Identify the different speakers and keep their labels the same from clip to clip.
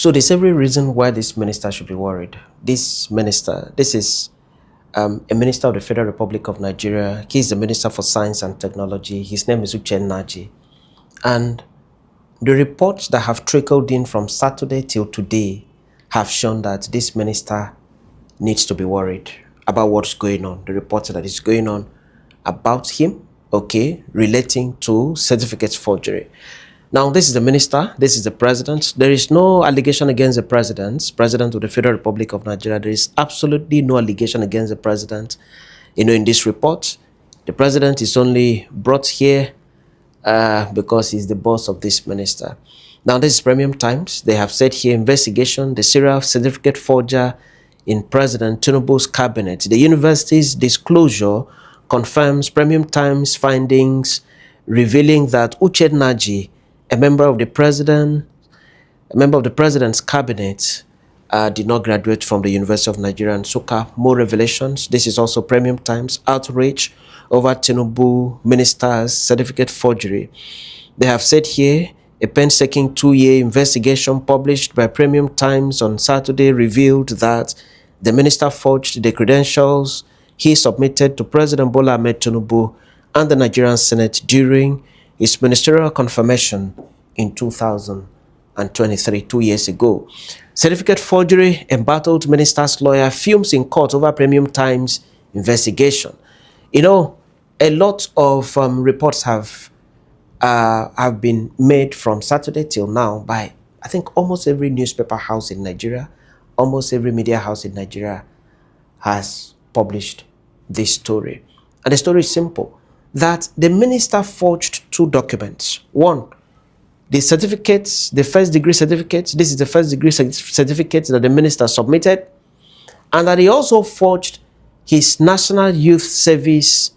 Speaker 1: So there's every reason why this minister should be worried. This is a minister of the Federal Republic of Nigeria. He's the Minister for Science and Technology. His name is Uche Nnaji. And the reports that have trickled in from Saturday till today have shown that this minister needs to be worried about what's going on. The reports that is going on about him, okay, relating to certificate forgery. Now, this is the minister, this is the president. There is no allegation against the president of the Federal Republic of Nigeria. There is absolutely no allegation against the president. In this report, the president is only brought here because he's the boss of this minister. Now, this is Premium Times. They have said here, investigation, the serial certificate forger in President Tinubu's cabinet. The university's disclosure confirms Premium Times findings revealing that Uche Nnaji, a member of the president's cabinet, did not graduate from the University of Nigeria, Nsukka. More revelations. This is also Premium Times. Outrage over Tinubu minister's certificate forgery. They have said here, a painstaking 2-year investigation published by Premium Times on Saturday revealed that the minister forged the credentials he submitted to President Bola Ahmed Tinubu and the Nigerian Senate during his ministerial confirmation in 2023, 2 years ago. Certificate forgery, embattled minister's lawyer fumes in court over Premium Times investigation. You know, a lot of reports have been made from Saturday till now by, I think, almost every newspaper house in Nigeria, almost every media house in Nigeria has published this story. And the story is simple, that the minister forged 2 documents. One, the certificates, the first degree certificates. This is the first degree certificate that the minister submitted. And that he also forged his National Youth Service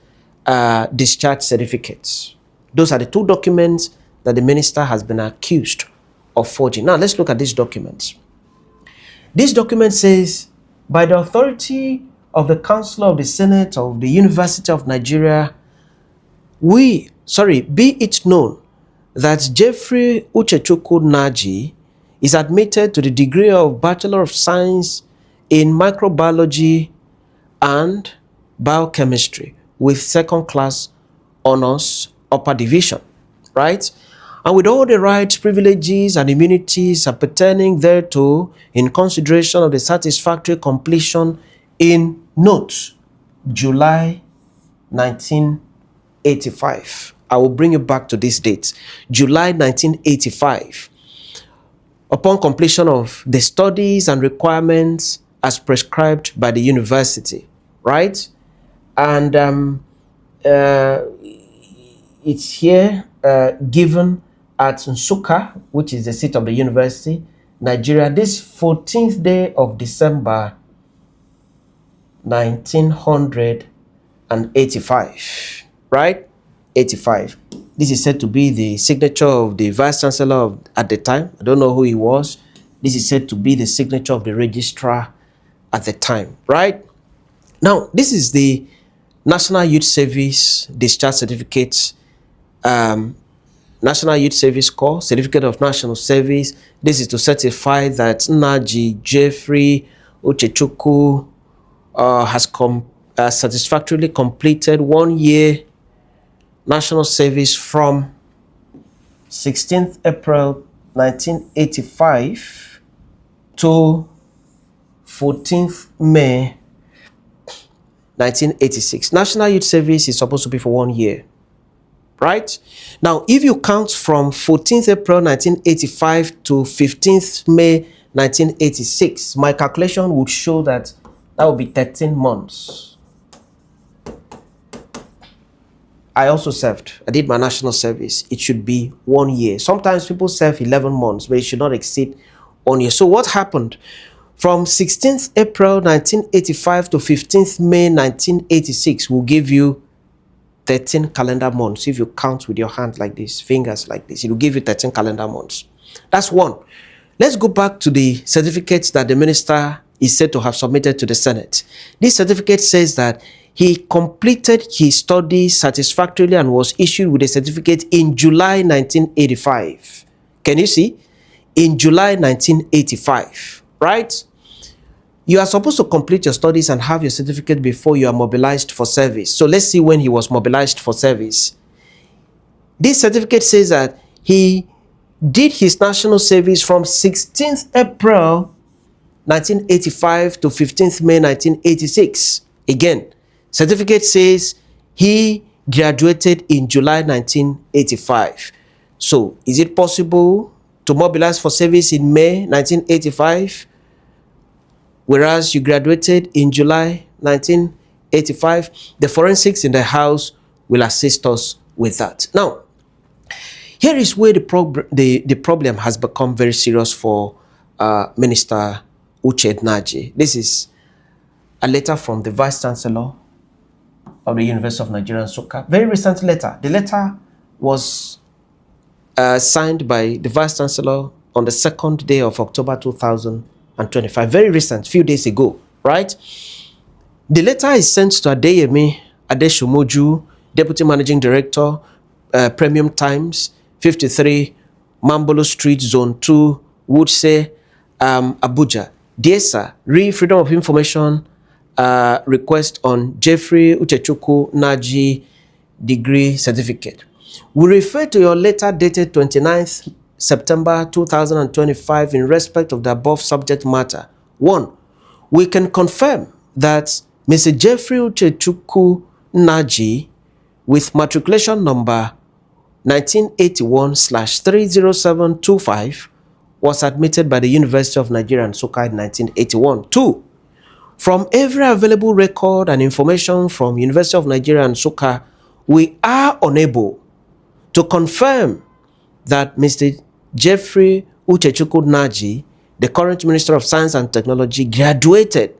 Speaker 1: discharge certificates. Those are the 2 documents that the minister has been accused of forging. Now, let's look at these documents. This document says, by the authority of the Council of the Senate of the University of Nigeria, be it known that Jeffrey Uche Nnaji is admitted to the degree of Bachelor of Science in Microbiology and Biochemistry with 2nd class honors upper division, right? And with all the rights, privileges, and immunities appertaining thereto in consideration of the satisfactory completion in note, July 1985. I will bring you back to this date, July 1985. Upon completion of the studies and requirements as prescribed by the university, right? And it's here given at Nsukka, which is the seat of the university, Nigeria, this 14th day of December, 1985, right? 85. This is said to be the signature of the vice chancellor at the time. I don't know who he was. This is said to be the signature of the registrar at the time, right? Now, this is the National Youth Service discharge certificate, National Youth Service Corps, Certificate of National Service. This is to certify that Nnaji Jeffrey Uchechukwu has satisfactorily completed 1 year national service from 16th April 1985 to 14th May 1986. National Youth Service is supposed to be for 1 year, right? Now, if you count from 14th April 1985 to 15th May 1986, my calculation would show that would be 13 months. I also served. I did my national service. It should be 1 year. Sometimes people serve 11 months, but it should not exceed 1 year. So what happened? From 16th April 1985 to 15th May 1986 will give you 13 calendar months. If you count with your hand like this, fingers like this, it will give you 13 calendar months. That's one. Let's go back to the certificates that the minister is said to have submitted to the Senate. This certificate says that he completed his studies satisfactorily and was issued with a certificate in July 1985. Can you see? in July 1985, right? You are supposed to complete your studies and have your certificate before you are mobilized for service. So let's see when he was mobilized for service. This certificate says that he did his national service from 16th April 1985 to 15th May 1986. Again, certificate says he graduated in July 1985. So is it possible to mobilize for service in May 1985, whereas you graduated in July 1985? The forensics in the house will assist us with that. Now, here is where the problem has become very serious for Minister Uche Nnaji. This is a letter from the Vice Chancellor of the University of Nigeria, Nsukka. Very recent letter. The letter was signed by the Vice Chancellor on the 2nd day of October 2025. Very recent, few days ago, right? The letter is sent to Adeyemi Adeshomoju, Deputy Managing Director, Premium Times, 53 Mambolo Street, Zone 2, Wudse, Abuja. Dear sir, read Freedom of Information request on Jeffrey Uche Nnaji degree certificate. We refer to your letter dated 29th September 2025 in respect of the above subject matter. 1. We can confirm that Mr. Jeffrey Uche Nnaji, with matriculation number 1981/30725, was admitted by the University of Nigeria, Nsukka in 1981. 2. From every available record and information from University of Nigeria, Nsukka, we are unable to confirm that Mr. Jeffrey Uche Nnaji, the current Minister of Science and Technology, graduated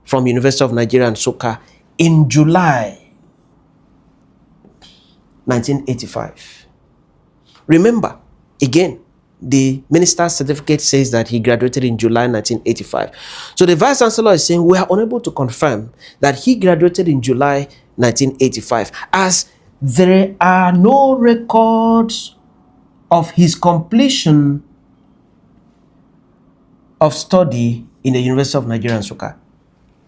Speaker 1: from University of Nigeria, Nsukka in July 1985. Remember, again, the minister's certificate says that he graduated in July 1985. So the Vice Chancellor is saying we are unable to confirm that he graduated in July 1985, as there are no records of his completion of study in the University of Nigeria, Nsukka.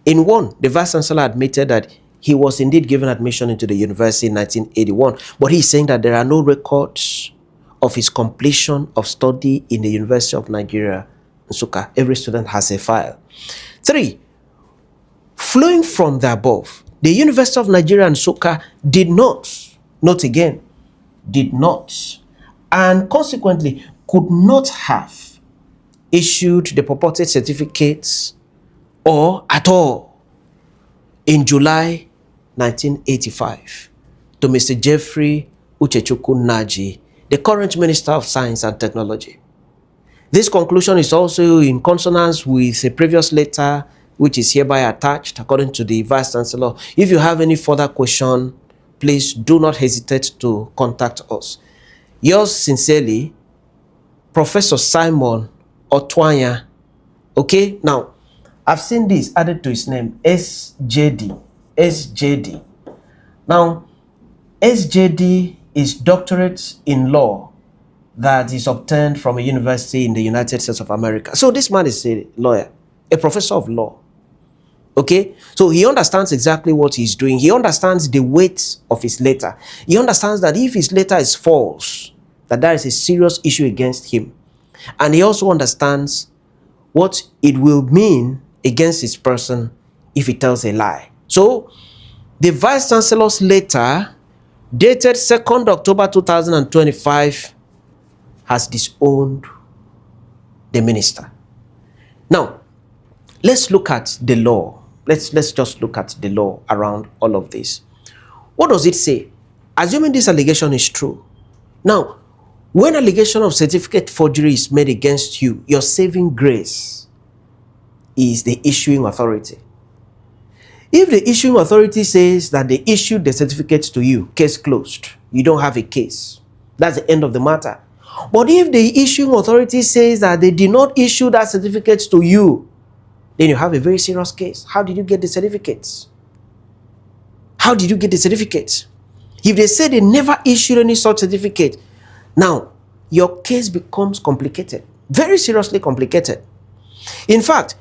Speaker 1: In 1, the Vice Chancellor admitted that he was indeed given admission into the university in 1981, but he's saying that there are no records of his completion of study in the University of Nigeria, Nsukka. Every student has a file. 3, flowing from the above, the University of Nigeria, Nsukka did not, note again, did not, and consequently could not have issued the purported certificates or at all in July 1985 to Mr. Jeffrey Uche Nnaji, the current Minister of Science and Technology. This conclusion is also in consonance with a previous letter which is hereby attached according to the Vice Chancellor. If you have any further question, please do not hesitate to contact us. Yours sincerely, Professor Simon Otwanya. Okay, now I've seen this added to his name, SJD. Now, SJD is doctorate in law that is obtained from a university in the United States of America. So this man is a lawyer, a professor of law. Okay, so he understands exactly what he's doing. He understands the weight of his letter. He understands that if his letter is false, that there is a serious issue against him. And he also understands what it will mean against his person if he tells a lie. So the Vice Chancellor's letter dated 2nd October 2025 has disowned the minister. Now, let's look at the law. Let's just look at the law around all of this. What does it say? Assuming this allegation is true. Now, when allegation of certificate forgery is made against you, your saving grace is the issuing authority. If the issuing authority says that they issued the certificates to you, case closed, you don't have a case. That's the end of the matter. But if the issuing authority says that they did not issue that certificate to you, then you have a very serious case. How did you get the certificates? How did you get the certificates? If they say they never issued any such certificate, now your case becomes complicated Very seriously complicated. In fact,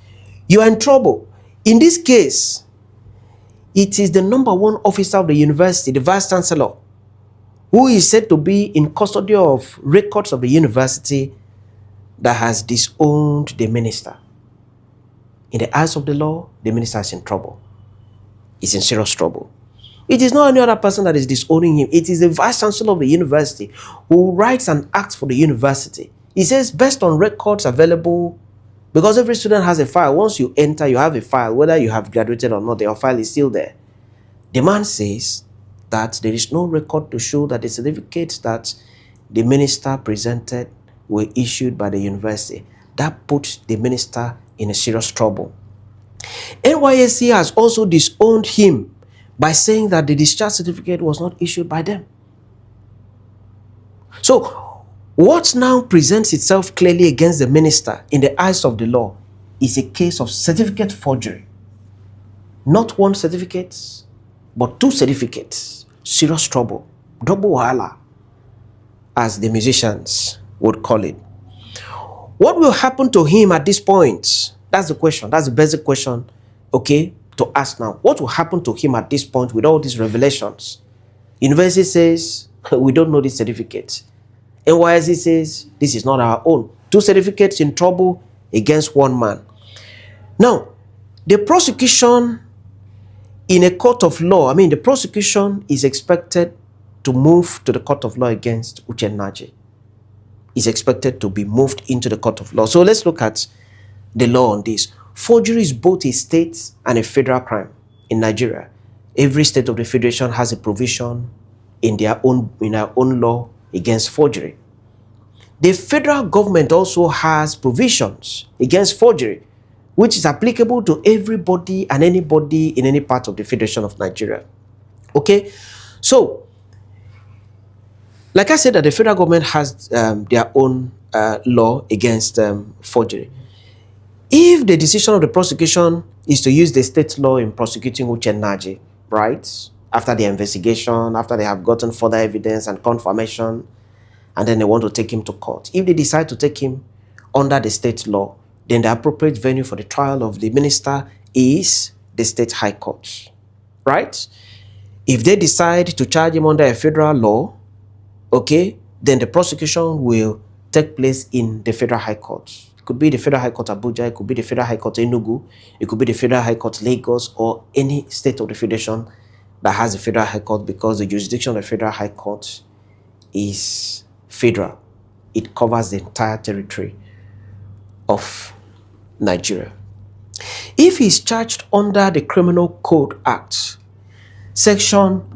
Speaker 1: you are in trouble. In this case, it is the number one officer of the university, the vice chancellor, who is said to be in custody of records of the university, that has disowned the minister. In the eyes of the law, the minister is in trouble. He's in serious trouble. It is not any other person that is disowning him. It is the vice chancellor of the university who writes and acts for the university. He says, based on records available, because every student has a file. Once you enter, you have a file. Whether you have graduated or not, your file is still there. The man says that there is no record to show that the certificates that the minister presented were issued by the university. That puts the minister in a serious trouble. NYSC has also disowned him by saying that the discharge certificate was not issued by them. So, what now presents itself clearly against the minister in the eyes of the law is a case of certificate forgery. Not one certificate, but two certificates. Serious trouble. Double wahala, as the musicians would call it. What will happen to him at this point? That's the question. That's the basic question, okay, to ask now. What will happen to him at this point with all these revelations? University says, we don't know this certificate. NYSC says, this is not our own. Two certificates in trouble against one man. Now, the prosecution in a court of law, the prosecution is expected to move to the court of law against Uche Nnaji. Is expected to be moved into the court of law. So let's look at the law on this. Forgery is both a state and a federal crime in Nigeria. Every state of the federation has a provision in their own law against forgery. The federal government also has provisions against forgery, which is applicable to everybody and anybody in any part of the Federation of Nigeria. Okay, so like I said, that the federal government has their own law against forgery. If the decision of the prosecution is to use the state law in prosecuting Uche Nnaji, right, after the investigation, after they have gotten further evidence and confirmation, and then they want to take him to court, if they decide to take him under the state law, then the appropriate venue for the trial of the minister is the state high court, right? If they decide to charge him under a federal law, okay, then the prosecution will take place in the Federal High Court. It could be the Federal High Court Abuja, it could be the Federal High Court Enugu, it could be the Federal High Court Lagos, or any state of the Federation that has a Federal High Court, because the jurisdiction of the Federal High Court is federal. It covers the entire territory of Nigeria. If he's charged under the Criminal Code Act, Section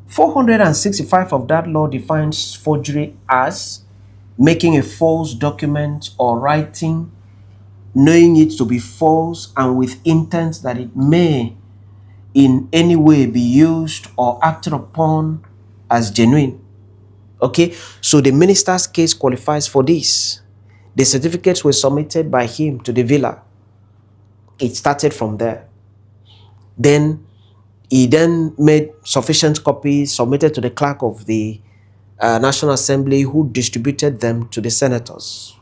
Speaker 1: 465 of that law defines forgery as making a false document or writing, knowing it to be false and with intent that it may in any way be used or acted upon as genuine. Okay, so the minister's case qualifies for this. The certificates were submitted by him to the villa. It started from there. Then he made sufficient copies, submitted to the clerk of the National Assembly, who distributed them to the senators.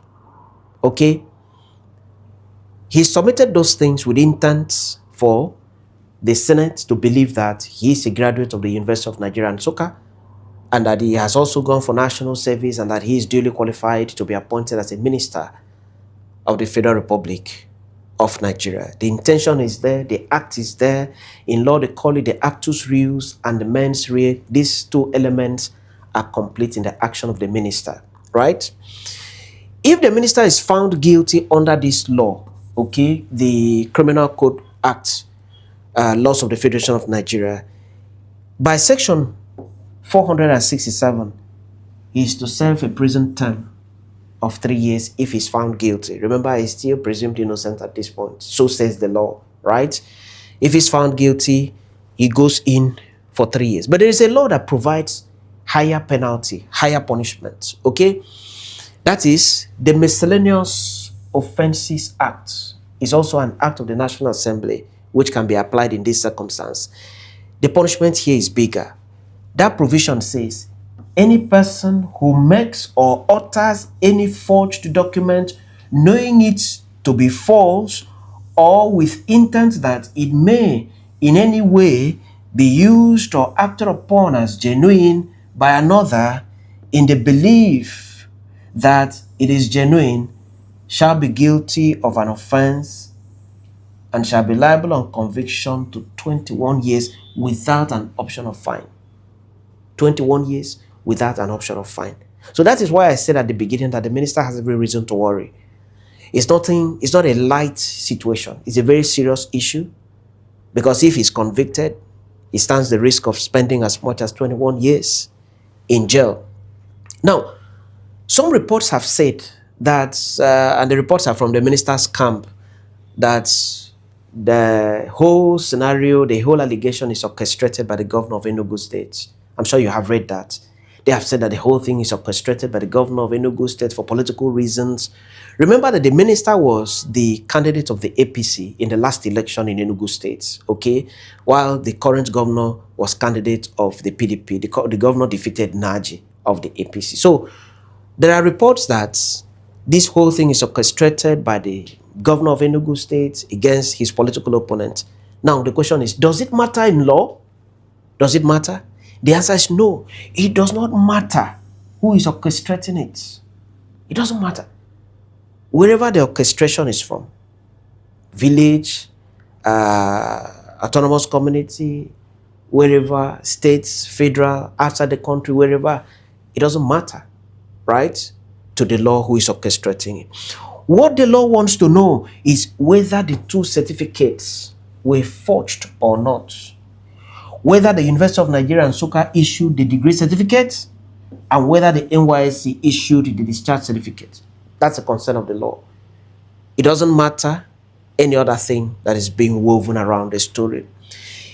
Speaker 1: Okay? He submitted those things with intent for the Senate to believe that he is a graduate of the University of Nigeria and Nsukka, and that he has also gone for national service, and that he is duly qualified to be appointed as a minister of the Federal Republic of Nigeria. The intention is there, the act is there. In law, they call it the actus reus and the mens rea. These two elements are complete in the action of the minister, right? If the minister is found guilty under this law, okay, the Criminal Code Act, laws of the Federation of Nigeria, by Section 467, he is to serve a prison term of 3 years if he's found guilty. Remember, he's still presumed innocent at this point. So says the law, right? If he's found guilty, he goes in for 3 years. But there is a law that provides higher penalty, higher punishment, okay? That is, the Miscellaneous Offences Act is also an act of the National Assembly which can be applied in this circumstance. The punishment here is bigger. That provision says, any person who makes or alters any forged document knowing it to be false, or with intent that it may in any way be used or acted upon as genuine by another in the belief that it is genuine, shall be guilty of an offense and shall be liable on conviction to 21 years without an option of fine. 21 years without an option of fine. So that is why I said at the beginning that the minister has every reason to worry. It's not a light situation. It's a very serious issue, because if he's convicted, he stands the risk of spending as much as 21 years in jail. Now, some reports have said that, and the reports are from the minister's camp, that the whole scenario, the whole allegation is orchestrated by the governor of Enugu State. I'm sure you have read that. They have said that the whole thing is orchestrated by the governor of Enugu State for political reasons. Remember that the minister was the candidate of the APC in the last election in Enugu State, okay? While the current governor was candidate of the PDP. The governor defeated Nnaji of the APC. So there are reports that this whole thing is orchestrated by the governor of Enugu State against his political opponent. Now the question is, does it matter in law? Does it matter? The answer is no. It does not matter who is orchestrating it. It doesn't matter. Wherever the orchestration is from, village, autonomous community, wherever, states, federal, outside the country, wherever, it doesn't matter, right, to the law who is orchestrating it. What the law wants to know is whether the two certificates were forged or not. Whether the University of Nigeria and Nsukka issued the degree certificate, and whether the NYSC issued the discharge certificate. That's a concern of the law. It doesn't matter any other thing that is being woven around the story.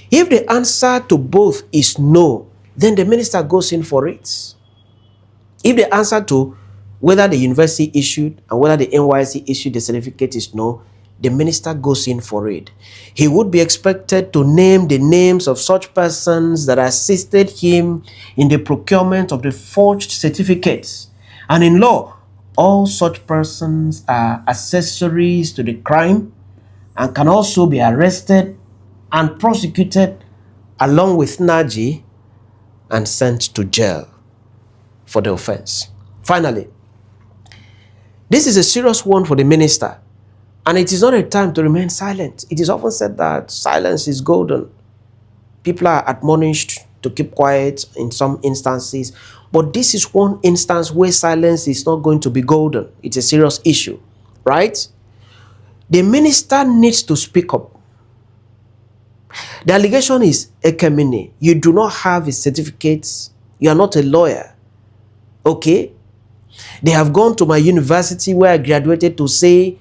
Speaker 1: If the answer to both is no, then the minister goes in for it. If the answer to whether the university issued and whether the NYSC issued the certificate is no, the minister goes in for it. He would be expected to name the names of such persons that assisted him in the procurement of the forged certificates. And in law, all such persons are accessories to the crime and can also be arrested and prosecuted along with Nnaji and sent to jail for the offense. Finally, this is a serious one for the minister. And it is not a time to remain silent. It is often said that silence is golden. People are admonished to keep quiet in some instances. But this is one instance where silence is not going to be golden. It's a serious issue, right? The minister needs to speak up. The allegation is ekemini. You do not have a certificate. You are not a lawyer. Okay? They have gone to my university where I graduated to say,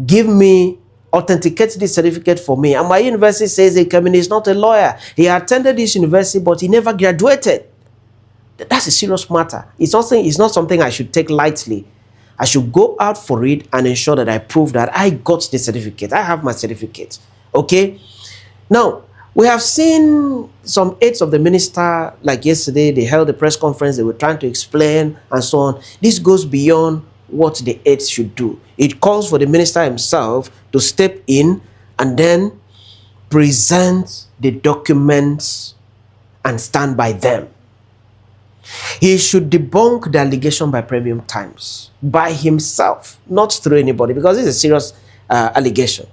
Speaker 1: give me, authenticate this certificate for me. And my university says Ekemini is not a lawyer. He attended this university, but he never graduated. That's a serious matter. It's not something I should take lightly. I should go out for it and ensure that I prove that I got the certificate. I have my certificate. Okay? Now, we have seen some aides of the minister, like yesterday, they held a press conference, they were trying to explain and so on. This goes beyond what the aides should do. It calls for the minister himself to step in and then present the documents and stand by them. He should debunk the allegation by Premium Times by himself, not through anybody, because it's a serious allegation.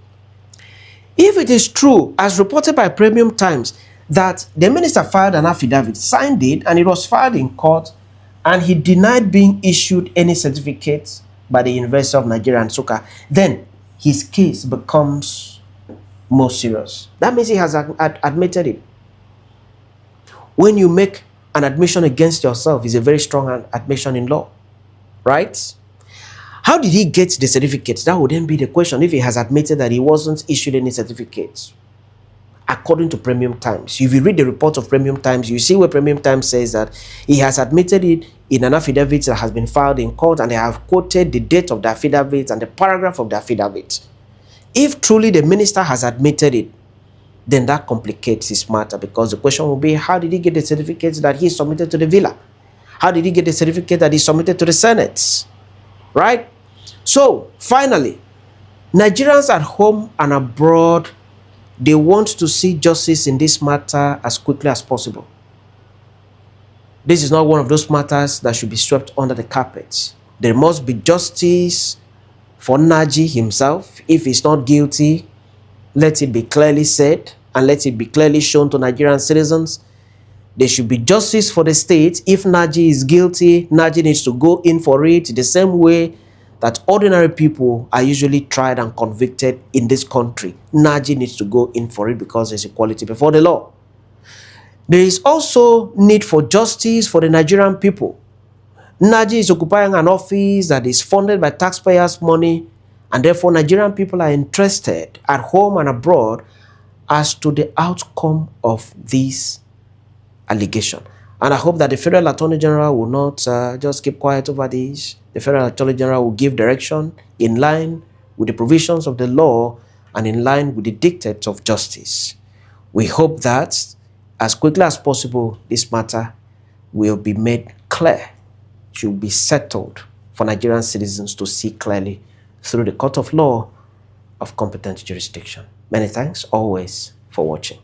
Speaker 1: If it is true, as reported by Premium Times, that the minister filed an affidavit, signed it, and it was filed in court, and he denied being issued any certificate by the University of Nigeria and Nsukka, then his case becomes more serious. That means he has admitted it. When you make an admission against yourself, it's a very strong admission in law, right? How did he get the certificates? That would then be the question if he has admitted that he wasn't issued any certificates. According to Premium Times, if you read the report of Premium Times, you see where Premium Times says that he has admitted it in an affidavit that has been filed in court, and they have quoted the date of the affidavit and the paragraph of the affidavit. If truly the minister has admitted it, then that complicates his matter, because the question will be, how did he get the certificates that he submitted to the villa? How did he get the certificate that he submitted to the Senate? Right? So, finally, Nigerians at home and abroad, they want to see justice in this matter as quickly as possible. This is not one of those matters that should be swept under the carpet. There must be justice for Nnaji himself. If he's not guilty, let it be clearly said and let it be clearly shown to Nigerian citizens. There should be justice for the state. If Nnaji is guilty, Nnaji needs to go in for it the same way that ordinary people are usually tried and convicted in this country. Nnaji needs to go in for it because there's equality before the law. There is also need for justice for the Nigerian people. Nnaji is occupying an office that is funded by taxpayers' money, and therefore Nigerian people are interested at home and abroad as to the outcome of this allegation. And I hope that the Federal Attorney General will not just keep quiet over this. The Federal Attorney General will give direction in line with the provisions of the law and in line with the dictates of justice. We hope that as quickly as possible, this matter will be made clear, should be settled for Nigerian citizens to see clearly through the court of law of competent jurisdiction. Many thanks always for watching.